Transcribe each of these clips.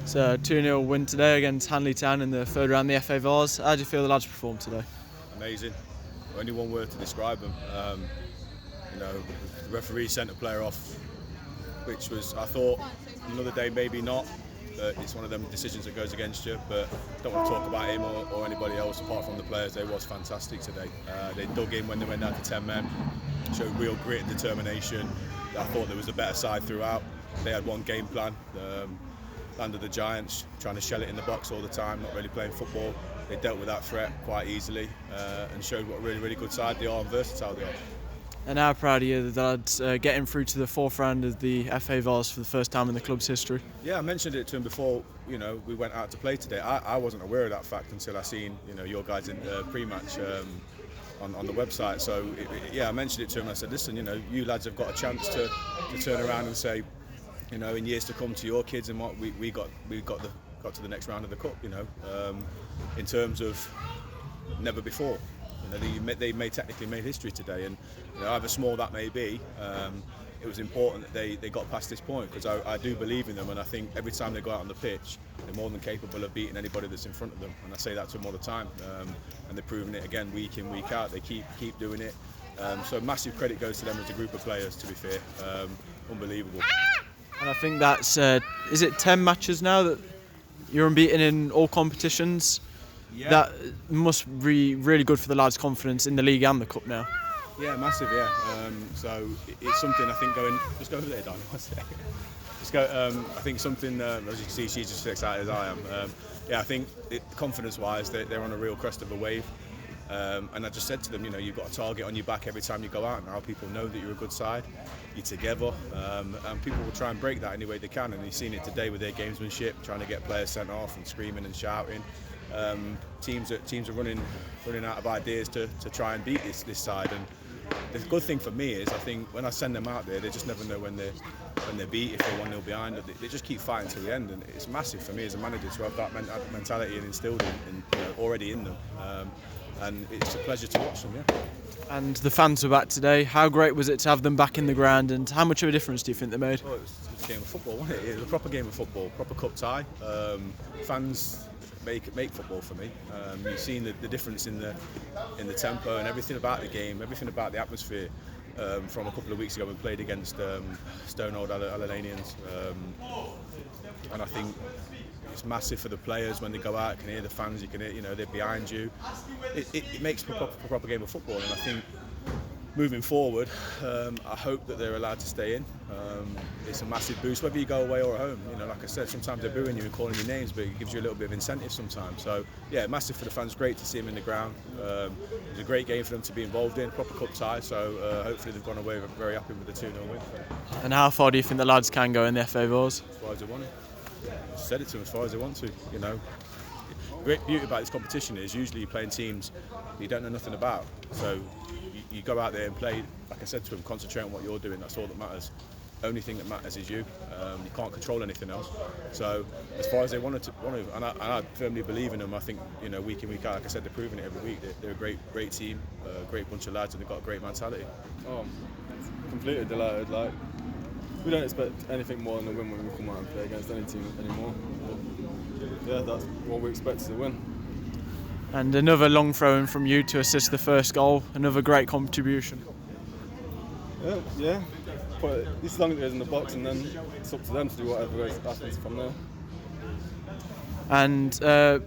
It's a 2-0 win today against Hanley Town in the third round of the FA Vase. How do you feel the lads performed today? Amazing. Only one word to describe them. The referee sent a player off, which was, I thought, another day maybe not. But it's one of them decisions that goes against you. But don't want to talk about him or anybody else apart from the players. They was fantastic today. They dug in when they went down to 10 men, showed real grit and determination. I thought there was a better side throughout. They had one game plan. Landed the Giants, trying to shell it in the box all the time, not really playing football. They dealt with that threat quite easily and showed what a really, really good side they are and versatile they are. And how proud are you that lads getting through to the fourth round of the FA Vase for the first time in the club's history? Yeah, I mentioned it to him before. We went out to play today. I wasn't aware of that fact until I seen your guys in pre-match on the website. So I mentioned it to him. I said, listen, you lads have got a chance to turn around and say, in years to come to your kids and what we got to the next round of the cup. In terms of never before. They may technically made history today, and however small that may be, it was important that they got past this point, because I do believe in them, and I think every time they go out on the pitch, they're more than capable of beating anybody that's in front of them, and I say that to them all the time, and they're proving it again week in, week out. They keep doing it, so massive credit goes to them as a group of players, to be fair. Unbelievable. And I think that's, is it 10 matches now that you're unbeaten in all competitions? Yeah. That must be really good for the lads' confidence in the league and the cup now. Yeah, massive, yeah. So it's something I think going... Just go over there, Don. Just go. I think something, as you can see, she's just as excited as I am. I think confidence-wise, they're on a real crest of a wave. And I just said to them, you've got a target on your back every time you go out now. People know that you're a good side, you're together, and people will try and break that any way they can. And you've seen it today with their gamesmanship, trying to get players sent off and screaming and shouting. Teams are running out of ideas to try and beat this side. And the good thing for me is, I think when I send them out there, they just never know when they're beat, if they're 1-0 behind. They just keep fighting till the end, and it's massive for me as a manager to have that mentality and instilled already in them. And it's a pleasure to watch them, yeah. And the fans were back today. How great was it to have them back in the ground, and how much of a difference do you think they made? Well, it was a game of football, wasn't it? It was a proper game of football, proper cup tie. Fans make football for me. You've seen the difference in the tempo and everything about the game, everything about the atmosphere. From a couple of weeks ago when we played against Stone Old Allenanians, and I think it's massive for the players when they go out. You can hear the fans, you can hear, they're behind you. It makes for a proper game of football, and I think moving forward, I hope that they're allowed to stay in. It's a massive boost, whether you go away or at home. Like I said, sometimes they're booing you and calling your names, but it gives you a little bit of incentive sometimes. So yeah, massive for the fans. Great to see them in the ground. It was a great game for them to be involved in, proper cup tie. So hopefully they've gone away very happy with the 2-0 win. And how far do you think the lads can go in the FA Vase? As far as they want to. I said it to them, as far as they want to. Great beauty about this competition is usually you're playing teams you don't know nothing about. So you go out there and play, like I said to them, concentrate on what you're doing. That's all that matters. Only thing that matters is you. You can't control anything else. So as far as they want to, and I firmly believe in them. I think week in, week out, like I said, they're proving it every week. They're a great team, a great bunch of lads, and they've got a great mentality. Oh, completely delighted. Like, we don't expect anything more than a win when we come out and play against any team anymore. But yeah, that's what we expect is a win. And another long throw-in from you to assist the first goal. Another great contribution. Yeah. Put it as long as it is in the box, and then it's up to them to do whatever happens from there. And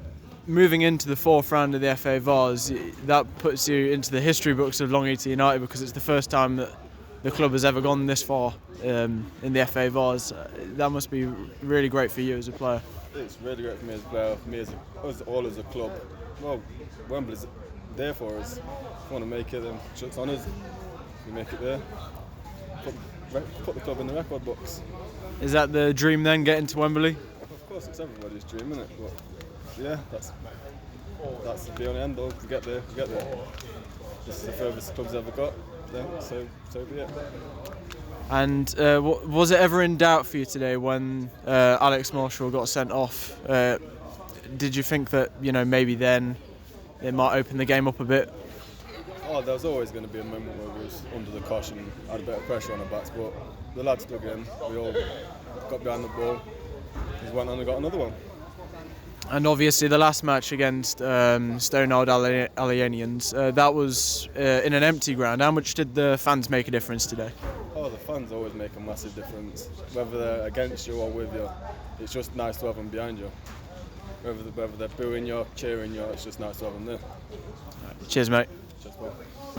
moving into the fourth round of the FA Vase, that puts you into the history books of Long Eaton United, because it's the first time that the club has ever gone this far in the FA Vase. That must be really great for you as a player. It's really great for me as a player, for me as a club. Well, Wembley's there for us. If we want to make it, then it's on us. We make it there. Put the club in the record books. Is that the dream then, getting to Wembley? Of course, it's everybody's dream, isn't it? But yeah, that's the be on the end. To get there, we get there. This is the furthest the club's ever got. Yeah, so be it. And was it ever in doubt for you today when Alex Marshall got sent off? Did you think that maybe then it might open the game up a bit? Oh, there was always going to be a moment where we was under the cosh and had a bit of pressure on our backs, but the lads dug in. We all got behind the ball, He's went on and got another one. And obviously the last match against Stonewall Alienians, that was in an empty ground. How much did the fans make a difference today? Oh, the fans always make a massive difference. Whether they're against you or with you, it's just nice to have them behind you. Whether they're booing you, cheering you, it's just nice to have them there. Cheers, mate. Cheers, bro.